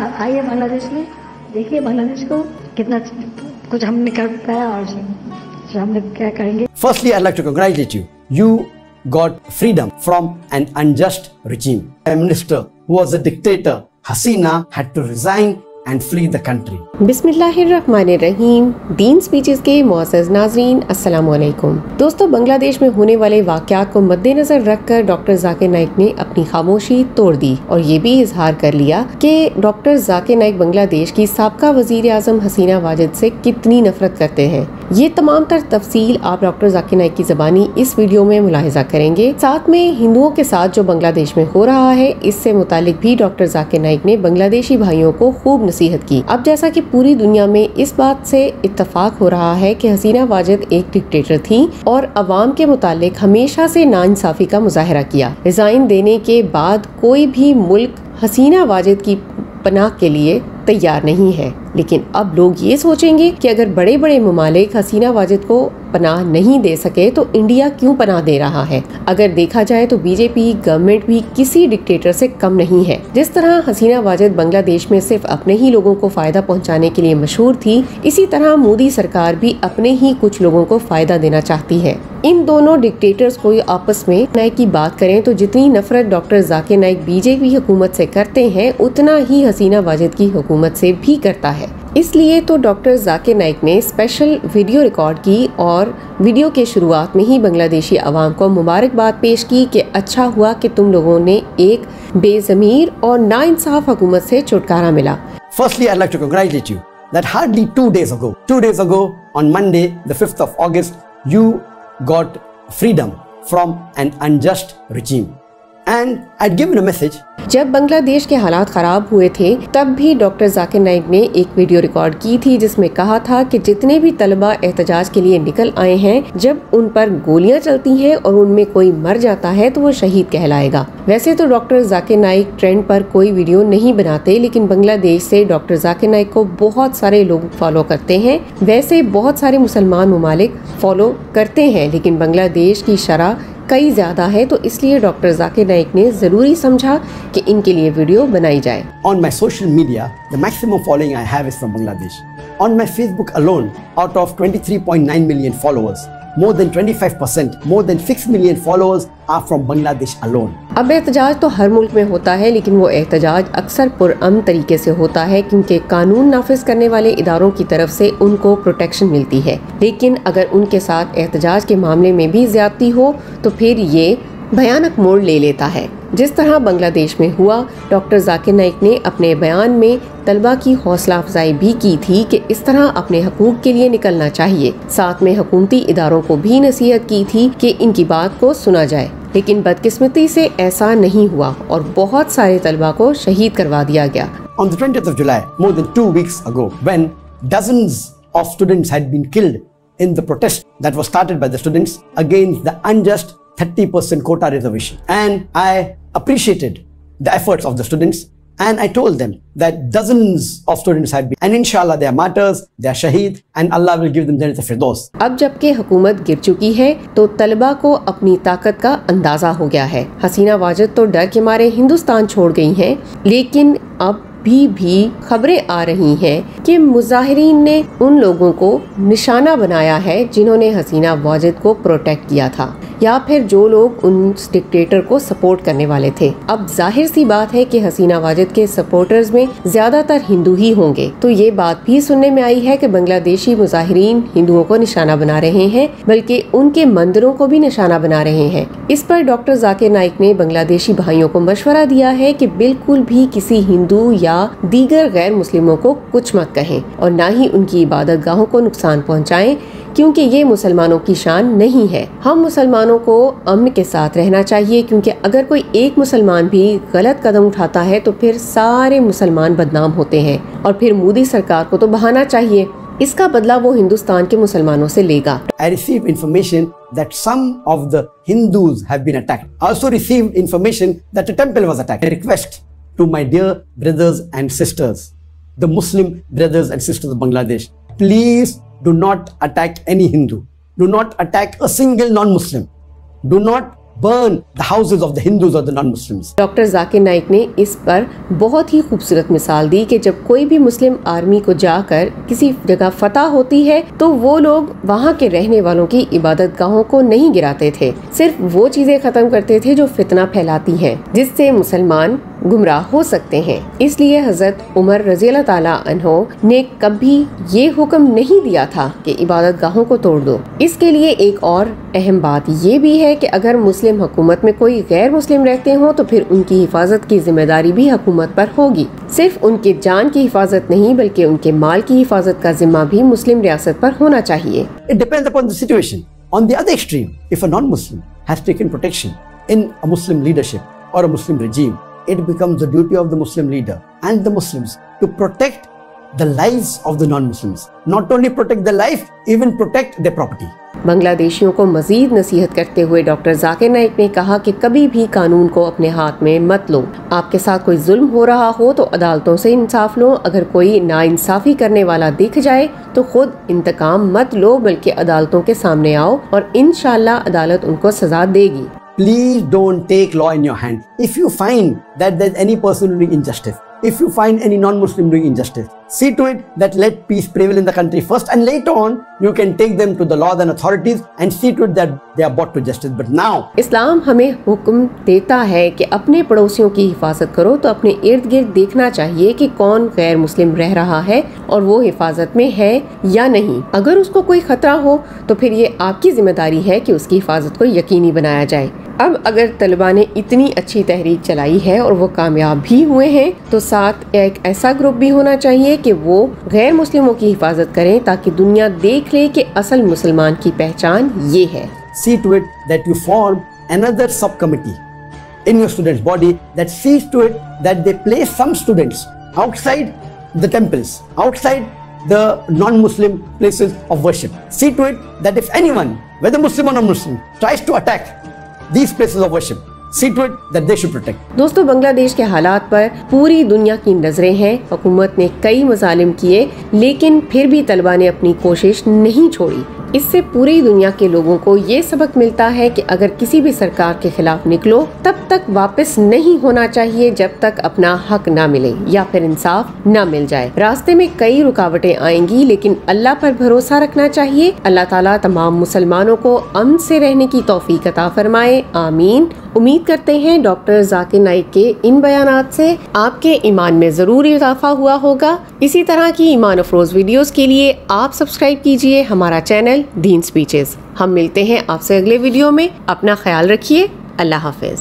आइए बांग्लादेश में, देखिए बांग्लादेश को कितना कुछ हमने कर पाया और हम लोग क्या करेंगे। Firstly, I'd like to congratulate you. You got freedom from an unjust regime. A minister who was a dictator, Hasina, had to resign and flee the country. बिस्मिल्लाहिर्रहमानिर्रहीम। दीन स्पीचेस के मुअज़्ज़ज़ नाज़रीन, अस्सलामु अलैकुम। दोस्तों, बांग्लादेश में होने वाले वाक़यात को मद्देनजर रखकर डॉक्टर जाकिर नाइक ने अपनी खामोशी तोड़ दी और ये भी इजहार कर लिया कि डॉक्टर जाकिर नाइक बांग्लादेश की साबका वज़ीर आज़म हसीना वाजिद से कितनी नफरत करते हैं। ये तमाम तर तफसील आप डॉक्टर जाकिर नाइक की ज़बानी इस वीडियो में मुलाहिज़ा करेंगे। साथ में हिंदुओं के साथ जो बांग्लादेश में हो रहा है, इससे मुतालिक भी डॉक्टर जाकिर नाइक ने बांग्लादेशी भाइयों को खूब नसीहत की। अब जैसा कि पूरी दुनिया में इस बात से इत्तफाक हो रहा है कि हसीना वाजिद एक डिक्टेटर थी और अवाम के मुतालिक हमेशा से नाइंसाफी का मुजाहरा किया। रिजाइन देने के बाद कोई भी मुल्क हसीना वाजिद की पनाह के लिए तैयार नहीं है, लेकिन अब लोग ये सोचेंगे कि अगर बड़े बड़े ममालिक हसीना वाजिद को पनाह नहीं दे सके तो इंडिया क्यों पनाह दे रहा है। अगर देखा जाए तो बीजेपी गवर्नमेंट भी किसी डिक्टेटर से कम नहीं है। जिस तरह हसीना वाजिद बांग्लादेश में सिर्फ अपने ही लोगों को फायदा पहुंचाने के लिए मशहूर थी, इसी तरह मोदी सरकार भी अपने ही कुछ लोगों को फायदा देना चाहती है। इन दोनों डिक्टेटर्स को आपस में नाइक की बात करें तो जितनी नफरत डॉक्टर जाकिर नाइक बीजेपी हुकूमत से करते हैं, उतना ही हसीना वाजिद की हुकूमत से भी करता है। इसलिए तो डॉक्टर जाकिर नाइक ने स्पेशल वीडियो रिकॉर्ड की और वीडियो के शुरुआत में ही बांग्लादेशी अवाम को मुबारकबाद पेश की कि अच्छा हुआ कि तुम लोगों ने एक बेज़मीर और नाइंसाफ हुकूमत से छुटकारा मिला। Firstly, I'd like to congratulate you that hardly 2 days ago on Monday, the 5th of August, you got freedom from an unjust regime. And I'd given a message. जब बांग्लादेश के हालात खराब हुए थे, तब भी डॉक्टर जाकिर नाइक ने एक वीडियो रिकॉर्ड की थी जिसमें कहा था कि जितने भी तलबा एहतजाज के लिए निकल आए हैं, जब उन पर गोलियां चलती हैं और उनमें कोई मर जाता है तो वो शहीद कहलाएगा। वैसे तो डॉक्टर जाकिर नाइक ट्रेंड पर कोई वीडियो नहीं बनाते, लेकिन बांग्लादेश से डॉक्टर जाकिर नाइक को बहुत सारे लोग फॉलो करते हैं। वैसे बहुत सारे मुसलमान ममालिक फॉलो करते हैं, लेकिन बांग्लादेश की शरह कई ज्यादा है, तो इसलिए डॉक्टर जाकिर नाइक ने जरूरी समझा कि इनके लिए वीडियो बनाई जाए। On my social media, the maximum following I have is from Bangladesh. On my Facebook alone, out of 23.9 million followers, more than 25%, more than 6 million followers are from Bangladesh alone. अब एहतजाज तो हर मुल्क में होता है, लेकिन वो एहतजाज अक्सर पुरअमन तरीके से होता है क्योंकि कानून नाफिज करने वाले इदारों की तरफ से उनको प्रोटेक्शन मिलती है। लेकिन अगर उनके साथ एहतजाज के मामले में भी ज्यादती हो तो फिर ये भयानक मोड़ ले लेता है। जिस तरह बांग्लादेश में हुआ, डॉक्टर जाकिर नाइक ने अपने बयान में तलबा की हौसला अफजाई भी की थी कि इस तरह अपने हकूक के लिए निकलना चाहिए। साथ में हुकूमती इदारों को भी नसीहत की थी कि इनकी बात को सुना जाए, लेकिन बदकिस्मती से ऐसा नहीं हुआ और बहुत सारे तलबा को शहीद करवा दिया गया। On the 20th of July, more than 2 weeks ago, when dozens of students had been killed in the protest that was started by the students against the unjust 30% quota reservation, and I appreciated the efforts of the students, and I told them that dozens of students had been, and inshallah they are martyrs, they are shaheed, and Allah will give them Jannat al-Firdaus. अब जबकि हुकूमत गिर चुकी है तो तलबा को अपनी ताकत का अंदाजा हो गया है। हसीना वाजिद तो डर के मारे हिंदुस्तान छोड़ गई हैं, लेकिन अब भी खबरें आ रही हैं कि मुजाहिरीन ने उन लोगों को निशाना बनाया है जिन्होंने हसीना वाजिद को प्रोटेक्ट किया था, या फिर जो लोग उन डिक्टेटर को सपोर्ट करने वाले थे। अब जाहिर सी बात है कि हसीना वाजिद के सपोर्टर्स में ज्यादातर हिंदू ही होंगे, तो ये बात भी सुनने में आई है कि बांग्लादेशी मुजाहिरीन हिंदुओं को निशाना बना रहे हैं, बल्कि उनके मंदिरों को भी निशाना बना रहे हैं। इस पर डॉक्टर जाकिर नाइक ने बांग्लादेशी भाइयों को मशवरा दिया है कि बिल्कुल भी किसी हिंदू या दीगर गैर मुस्लिमों को कुछ मत कहें और न ही उनकी इबादत गाहों को नुकसान पहुँचाएं, क्योंकि ये मुसलमानों की शान नहीं है। हम मुसलमानों को अमन के साथ रहना चाहिए, क्योंकि अगर कोई एक मुसलमान भी गलत कदम उठाता है तो फिर सारे मुसलमान बदनाम होते हैं और फिर मोदी सरकार को तो बहाना चाहिए। इसका बदला वो हिंदुस्तान के मुसलमानों से लेगा। I received information that some of the Hindus have been attacked. I also received information that a temple was attacked. I request to my dear brothers and sisters, the Muslim brothers and sisters of Bangladesh, please do not attack any Hindu. Do not attack a single non-Muslim. Do not burn the houses of the Hindus or the non-Muslims. Doctor Zakir Naik ने इस पर बहुत ही खूबसूरत मिसाल दी कि जब कोई भी मुस्लिम आर्मी को जाकर किसी जगह फतह होती है तो वो लोग वहाँ के रहने वालों की इबादत गाहों को नहीं गिराते थे, सिर्फ वो चीजें खत्म करते थे जो फितना फैलाती हैं, जिससे मुसलमान गुमराह हो सकते हैं। इसलिए हजरत उमर रज़ी अल्लाह ताला अन्हो ने कभी ये हुक्म नहीं दिया था कि इबादत गाहों को तोड़ दो। इसके लिए एक और अहम बात ये भी है कि अगर मुस्लिम हुकूमत में कोई गैर मुस्लिम रहते हो तो फिर उनकी हिफाजत की जिम्मेदारी भी हुकूमत पर होगी। सिर्फ उनके जान की हिफाजत नहीं बल्कि उनके माल की हिफाजत का जिम्मा भी मुस्लिम रियासत पर होना चाहिए। It depends upon the situation. On the other extreme, if a non-Muslim has taken protection in a Muslim leadership or a Muslim regime, it becomes the duty of the Muslim leader and the Muslims to protect the lives of the non-Muslims. Not only protect their life, even protect their property. बांग्लादेशियों को मजीद नसीहत करते हुए doctor Zakir Naik ने कहा कि कभी भी कानून को अपने हाथ में मत लो। आपके साथ कोई जुल्म हो रहा हो तो अदालतों से इंसाफ लो। अगर कोई नाइंसाफी करने वाला दिख जाए तो खुद इंतकाम मत लो बल्कि अदालतों के सामने आओ और इंशाअल्लाह अदालत उनको सजा देगी। Please don't take law in your hand. If you find that there's any person doing injustice, if you find any non-Muslim doing injustice, see to it that let peace prevail in the country first, and later on you can take them to the laws and authorities and see to it that they are brought to justice. But now इस्लाम हमें हुक्म देता है कि अपने पड़ोसियों की हिफाजत करो, तो अपने इर्द गिर्द देखना चाहिए कि कौन गैर मुस्लिम रह रहा है और वो हिफाजत में है या नहीं। अगर उसको कोई खतरा हो तो फिर ये आपकी जिम्मेदारी है कि उसकी हिफाजत को यकीनी बनाया जाए। अब अगर तलिबान ने इतनी अच्छी तहरीक चलाई है और वो कामयाब भी हुए हैं तो साथ एक ऐसा ग्रुप भी होना चाहिए कि वो गैर मुस्लिमों की हिफाजत करें ताकि दुनिया देख ले कि असल मुसलमान की पहचान ये है। see to it that you form another subcommittee in your students' body that sees to it that they place some students outside the temples, outside the non-Muslim places of worship. See to it that if anyone, whether Muslim or non-Muslim, tries to attack these places of worship, see to it that they should protect. दोस्तों, बांग्लादेश के हालात पर पूरी दुनिया की नजरें हैं। हुकूमत ने कई मजालिम किए लेकिन फिर भी तलिबान ने अपनी कोशिश नहीं छोड़ी। इससे पूरी दुनिया के लोगों को ये सबक मिलता है कि अगर किसी भी सरकार के खिलाफ निकलो तब तक वापस नहीं होना चाहिए जब तक अपना हक ना मिले या फिर इंसाफ ना मिल जाए। रास्ते में कई रुकावटें आएंगी लेकिन अल्लाह पर भरोसा रखना चाहिए। अल्लाह ताला तमाम मुसलमानों को अमन से रहने की तौफीक अता फरमाए, आमीन। उम्मीद करते हैं डॉक्टर जाकिर नाइक के इन बयानात से आपके ईमान में जरूर इजाफा हुआ होगा। इसी तरह की ईमान अफरोज वीडियोस के लिए आप सब्सक्राइब कीजिए हमारा चैनल दीन स्पीचेस। हम मिलते हैं आपसे अगले वीडियो में। अपना ख्याल रखिए। अल्लाह हाफिज।